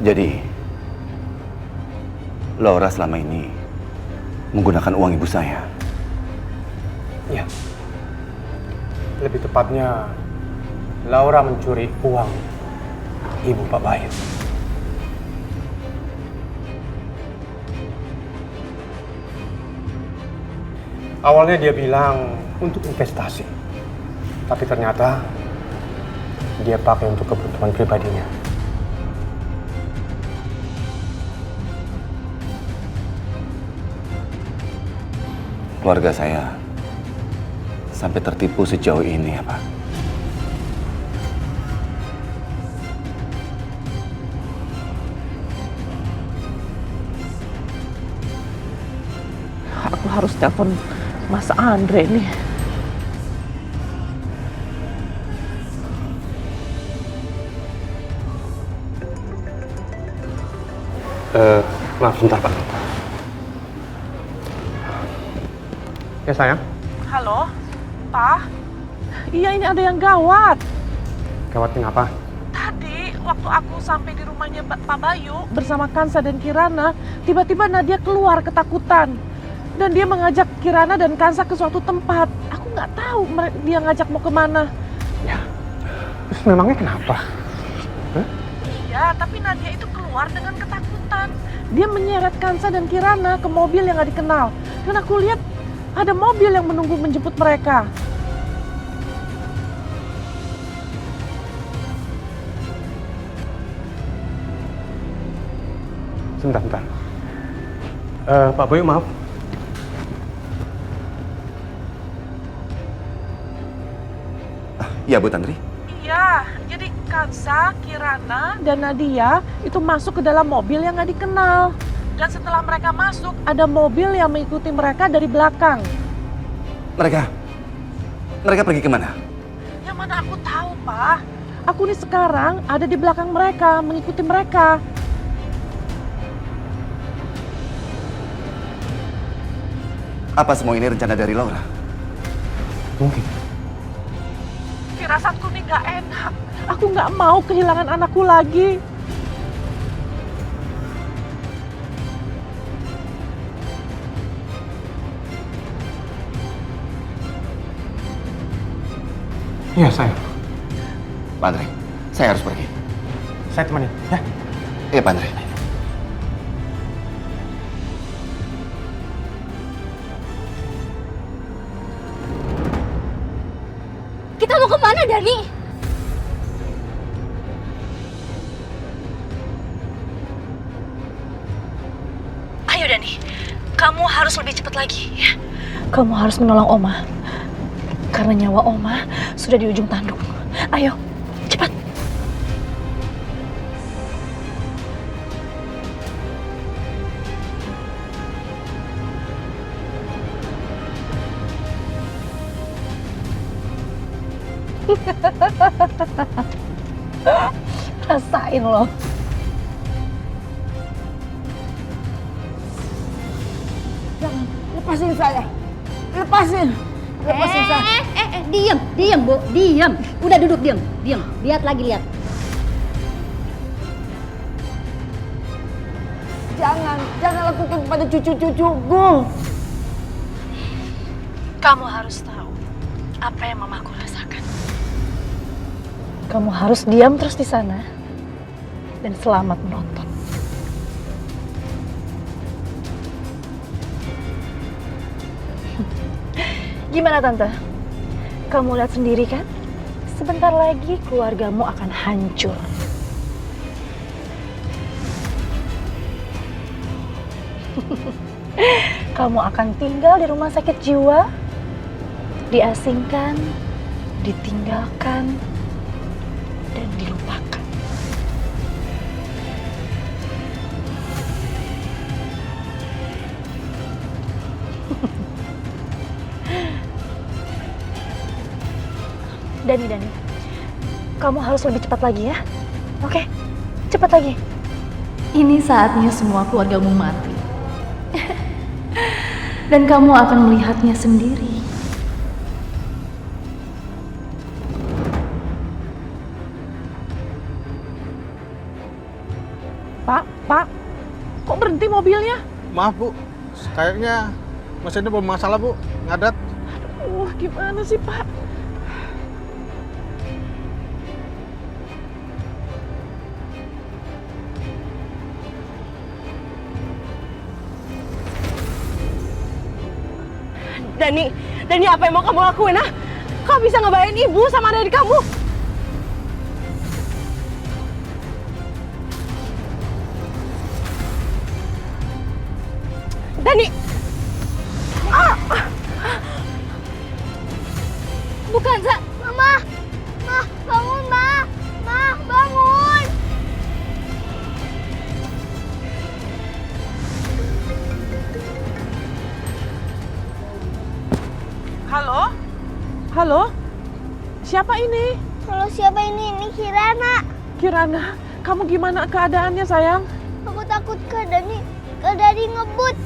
Jadi, Laura selama ini menggunakan uang ibu saya. Ya. Lebih tepatnya, Laura mencuri uang ibu Pak Bayu. Awalnya dia bilang untuk investasi, tapi ternyata dia pakai untuk kebutuhan pribadinya. Keluarga saya sampai tertipu sejauh ini ya, Pak. Aku harus telepon Mas Andre nih. Maaf, sebentar Pak. Ya sayang, Halo, Pak. Iya, ini ada yang gawat. gawat kenapa? Tadi waktu aku sampai di rumahnya Pak Bayu bersama Kansa dan Kirana, tiba-tiba Nadia keluar ketakutan. Dan dia mengajak Kirana dan Kansa ke suatu tempat. Aku nggak tahu dia ngajak mau kemana. Ya, terus memangnya kenapa? Iya, tapi Nadia itu keluar dengan ketakutan. Dia menyeret Kansa dan Kirana ke mobil yang nggak dikenal. Dan aku lihat ada mobil yang menunggu menjemput mereka. Sebentar. Pak Bayu, maaf. Iya, Bu Tantri. Iya, jadi Kansa, Kirana, dan Nadia itu masuk ke dalam mobil yang nggak dikenal. Dan setelah mereka masuk, ada mobil yang mengikuti mereka dari belakang. Mereka pergi kemana? Yang mana aku tahu, Pak. Aku nih sekarang ada di belakang mereka, mengikuti mereka. Apa semua ini rencana dari Laura? Mungkin. Firasatku nih nggak enak. Aku nggak mau kehilangan anakku lagi. Iya, sayang. Pak Andre, saya harus pergi. Saya temenin, ya. Iya, Pak Andre. Kita mau kemana, Dani? Ayo, Dani. Kamu harus lebih cepat lagi, ya. Kamu harus menolong Oma. Karena nyawa Oma sudah di ujung tanduk. Ayo, cepat. Rasain loh. Jangan, lepasin saya. Lepasin saya. Diam, Bu, diam. Udah duduk, diam. Lihat lagi, lihat. Jangan lakukan pada cucu-cucuku. Kamu harus tahu apa yang mamaku rasakan. Kamu harus diam terus di sana dan selamat menonton. Gimana, Tante? Kamu lihat sendiri kan? Sebentar lagi keluargamu akan hancur. Kamu akan tinggal di rumah sakit jiwa, diasingkan, ditinggalkan, dan dilupakan. Dani, kamu harus lebih cepat lagi ya. Oke, cepat lagi. Ini saatnya semua keluargamu mati. Dan kamu akan melihatnya sendiri. Pak, kok berhenti mobilnya? Maaf Bu, kayaknya mesinnya bermasalah Bu, ngadat. Wah, gimana sih Pak? Dani, apa yang mau kamu lakuin, ah? Kau bisa ngebayain ibu sama adik kamu? Dani! Bukan, Za. Mama! Ma, bangun, Ma! Ma, bangun! Halo? Halo? Siapa ini? Kalau siapa ini? Ini Kirana. Kirana, kamu gimana keadaannya sayang? Aku takut Kak Dani ngebut.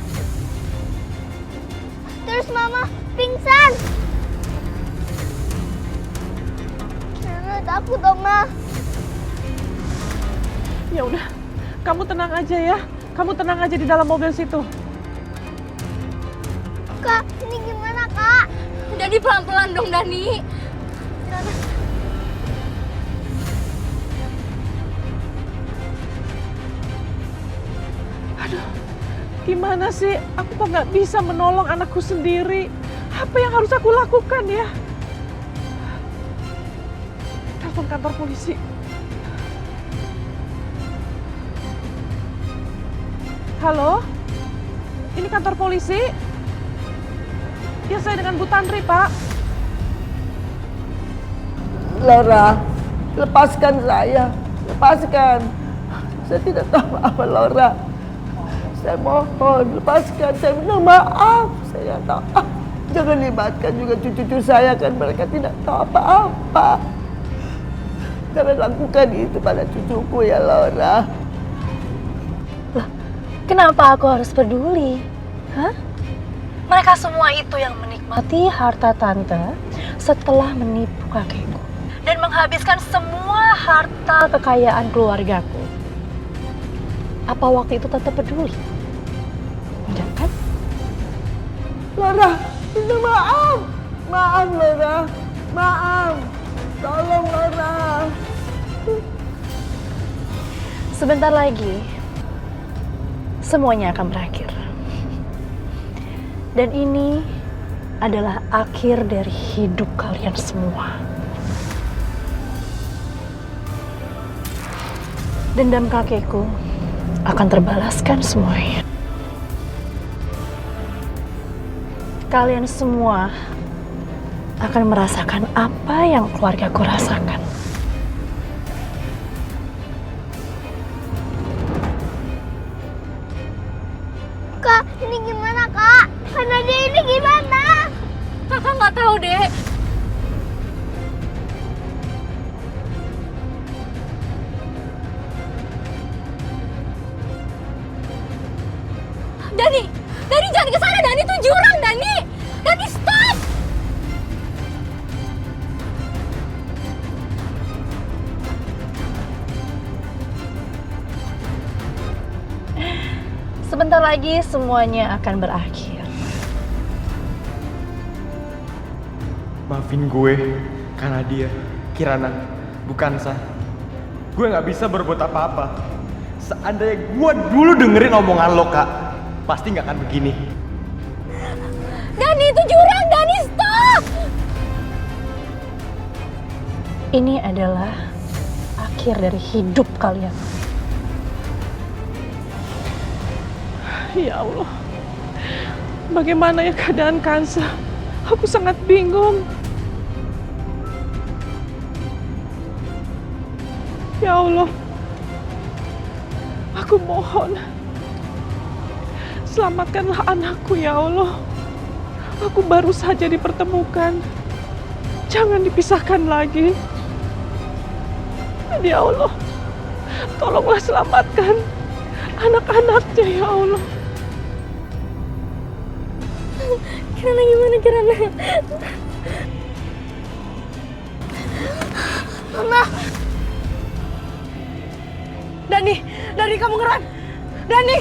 Terus Mama pingsan. Kirana takut, Oma. Ya udah, kamu tenang aja ya. Kamu tenang aja di dalam mobil situ. Kak, ini gimana, Kak? Dani pelan-pelan dong, Dani. Kirana. Gimana sih? Aku kok nggak bisa menolong anakku sendiri. Apa yang harus aku lakukan ya? Telepon kantor polisi. Halo? Ini kantor polisi? Ya, saya dengan Bu Tantri, Pak. Laura, lepaskan saya. Lepaskan. Saya tidak tahu apa Laura. Saya mohon, lepaskan. Saya minta maaf. Saya tahu. Jangan libatkan juga cucu-cucu saya, kan mereka tidak tahu apa-apa. Jangan lakukan itu pada cucuku ya, Laura. Kenapa aku harus peduli? Hah? Mereka semua itu yang menikmati harta tante setelah menipu kakekku dan menghabiskan semua harta kekayaan keluargaku. Apa waktu itu tante peduli? Enggak kan? Laura, minta maaf. Maaf, Laura. Maaf. Tolong, Laura. Sebentar lagi semuanya akan berakhir. Dan ini adalah akhir dari hidup kalian semua. Dendam kakekku akan terbalaskan semuanya. Kalian semua akan merasakan apa yang keluargaku rasakan. Kak, ini gimana, Kak? Karena dia ini gimana? Kakak nggak tahu, Dek. Dani jangan ke sana, Dani itu jurang, Dani stop! Sebentar lagi semuanya akan berakhir. Maafin gue, karena dia, Kirana, bukan Sa. Gue nggak bisa berbuat apa-apa. Seandainya gue dulu dengerin omongan lo, Kak, pasti nggak akan begini. Dani itu jurang, Dani stop! Ini adalah akhir dari hidup kalian. Ya Allah, bagaimana ya keadaan Kansa? Aku sangat bingung. Ya Allah, aku mohon, selamatkanlah anakku ya Allah. Aku baru saja dipertemukan, jangan dipisahkan lagi. Ya Allah, tolonglah selamatkan anak-anaknya ya Allah. Kirana gimana, Kirana? Mama! Dani, Dani kamu ngerem. Dani.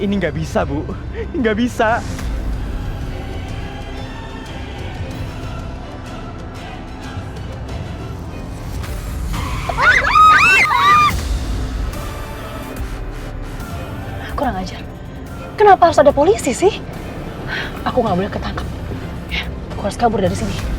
Ini nggak bisa, Bu. Nggak bisa. Kurang ajar. Kenapa harus ada polisi sih? Aku nggak boleh ketangkap. Ya, aku harus kabur dari sini.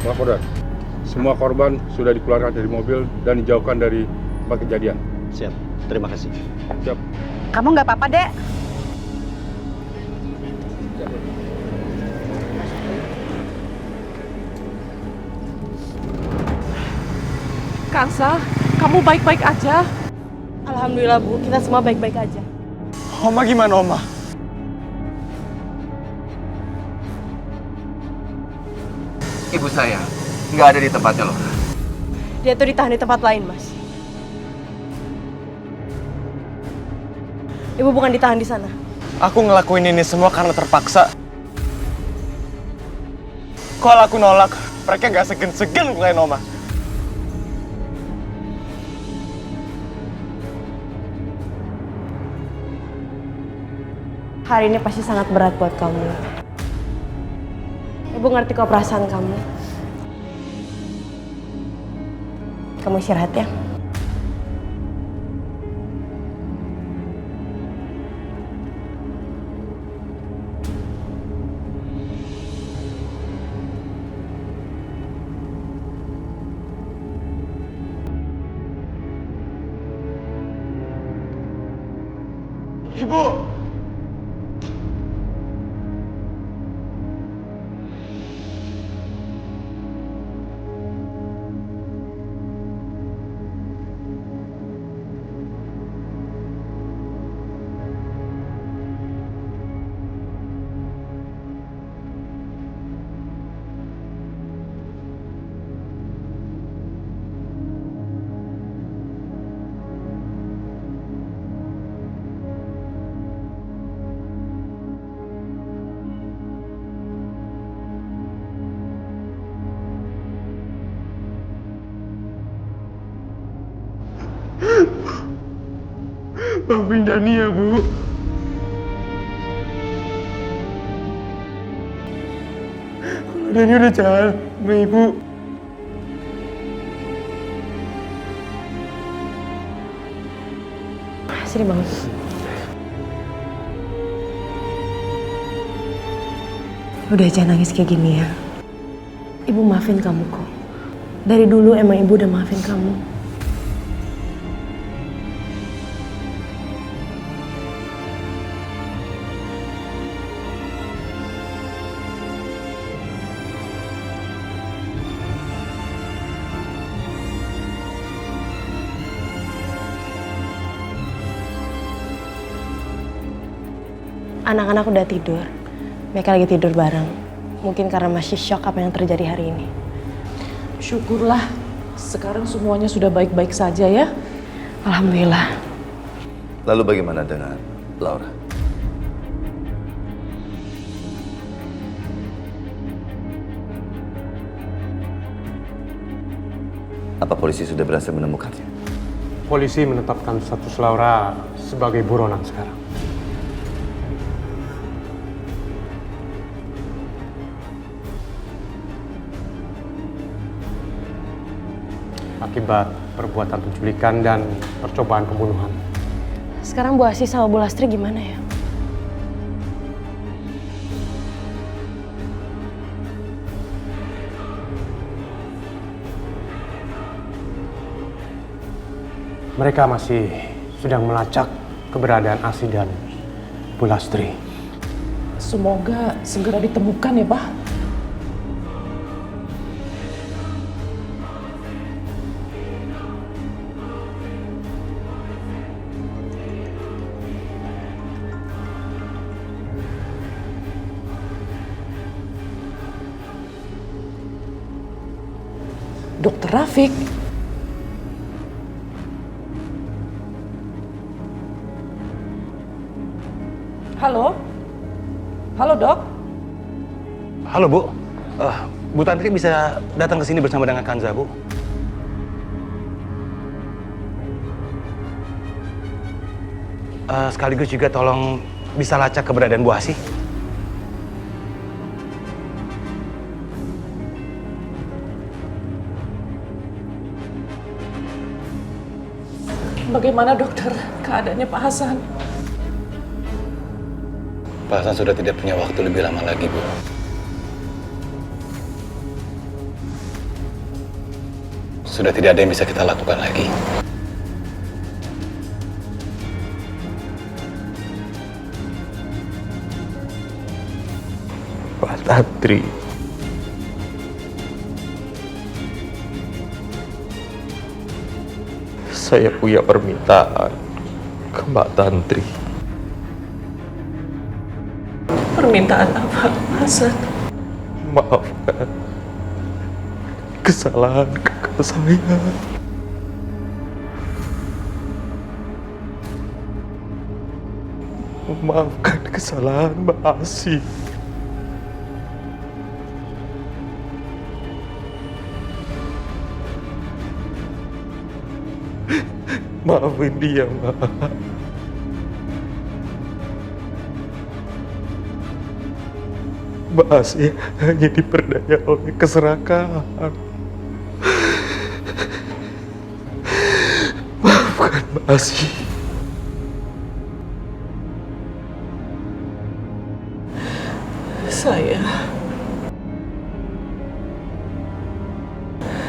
Laporan. Semua korban sudah dikeluarkan dari mobil dan dijauhkan dari tempat kejadian. Siap, terima kasih. Siap. Kamu nggak apa-apa, Dek? Kansa, kamu baik-baik aja? Alhamdulillah Bu, kita semua baik-baik aja. Oma gimana, Oma? Ibu saya nggak ada di tempatnya loh. Dia tuh ditahan di tempat lain, Mas. Ibu bukan ditahan di sana. Aku ngelakuin ini semua karena terpaksa. Kalau aku nolak, mereka nggak segen-segen ngelain Oma. Hari ini pasti sangat berat buat kamu. Ibu ngerti kok perasaan kamu. Kamu istirahat ya. Ibu! Maafin Dani ya, Bu. Kalau Dani udah jahat sama Ibu. Sini bangun. Udah jangan nangis kayak gini ya. Ibu maafin kamu kok. Dari dulu emang ibu udah maafin kamu. Anak-anak udah tidur. Mereka lagi tidur bareng. Mungkin karena masih shock apa yang terjadi hari ini. Syukurlah, sekarang semuanya sudah baik-baik saja ya. Alhamdulillah. Lalu bagaimana dengan Laura? Apa polisi sudah berhasil menemukannya? Polisi menetapkan status Laura sebagai buronan sekarang. Akibat perbuatan penculikan dan percobaan pembunuhan. Sekarang Bu Asih sama Bu Lastri gimana ya? Mereka masih sedang melacak keberadaan Asih dan Bu Lastri. Semoga segera ditemukan ya, Pak. Dokter Rafiq. Halo? Halo, Dok? Halo, Bu. Bu Tantri bisa datang ke sini bersama dengan Kanza, Bu? Sekaligus juga tolong bisa lacak keberadaan Bu Asih. Bagaimana dokter keadaannya Pak Hasan? Pak Hasan sudah tidak punya waktu lebih lama lagi, Bu. Sudah tidak ada yang bisa kita lakukan lagi. Pak Tantri. Saya punya permintaan ke Mbak Tantri. Permintaan apa, Pak Hasan? Maafkan kesalahan kakak saya. Maafkan kesalahan Mbak Asih. Maafin dia, Mbak. Mbak Asih hanya diperdaya oleh keserakahan. Maafkan Mbak Asih. Saya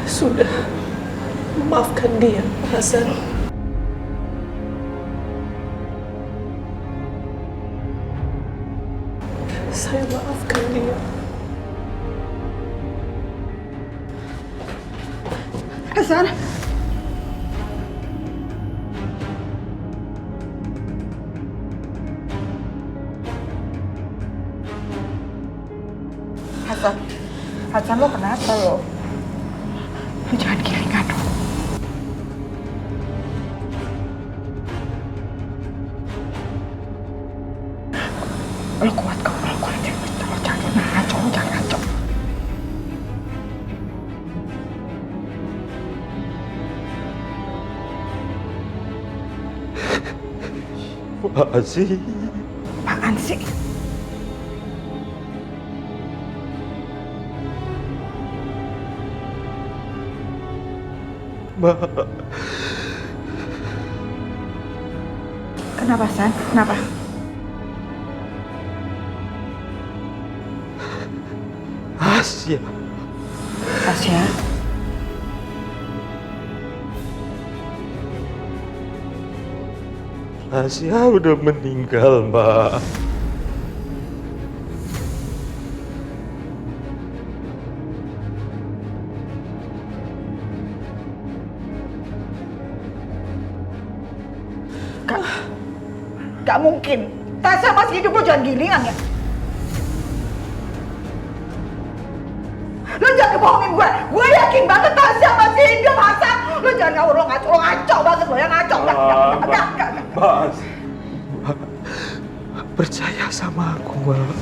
sudah memaafkan dia, Pak Hasan. Saya maafkan dia. Hasan. Hasan. Hasan, lo kenapa lo? Lo jangan giringan dong. Lo kuat kok, lo kuat. Lo jangan ngaco, lo jangan ngaco. Mbak Asih. Apaan sih? Mbak. Kenapa, San? Kenapa? Asya. Asya? Asya udah meninggal, Mbak. Gak mungkin. Tasya masih hidup, lo jangan gilingan ya. Lo jangan bohongin gue. Gue yakin banget Tasya masih hidup, Hasan. Lo jangan ngawur, lo ngaco banget lo yang ngaco. Enggak. Mbak, percaya sama aku, Mbak.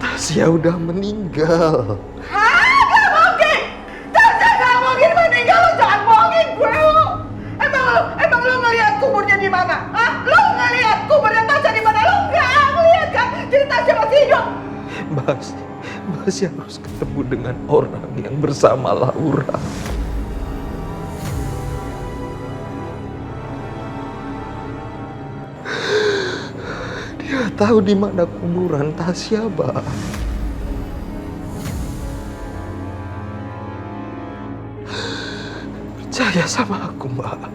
Tasya udah meninggal. Hah? Gak mungkin. Tasya gak mungkin meninggal. Lo jangan bohongin gue lo. Emang lo ngeliat kuburnya di mana? Hah? Lo ngeliat kuburnya Tasya di mana? Lo nggak ngeliat kan? Jadi Tasya masih hidup. Masih harus ketemu dengan orang yang bersama Laura. Dia tahu di mana kuburan Tasya, Mbak. Percaya sama aku, Mbak.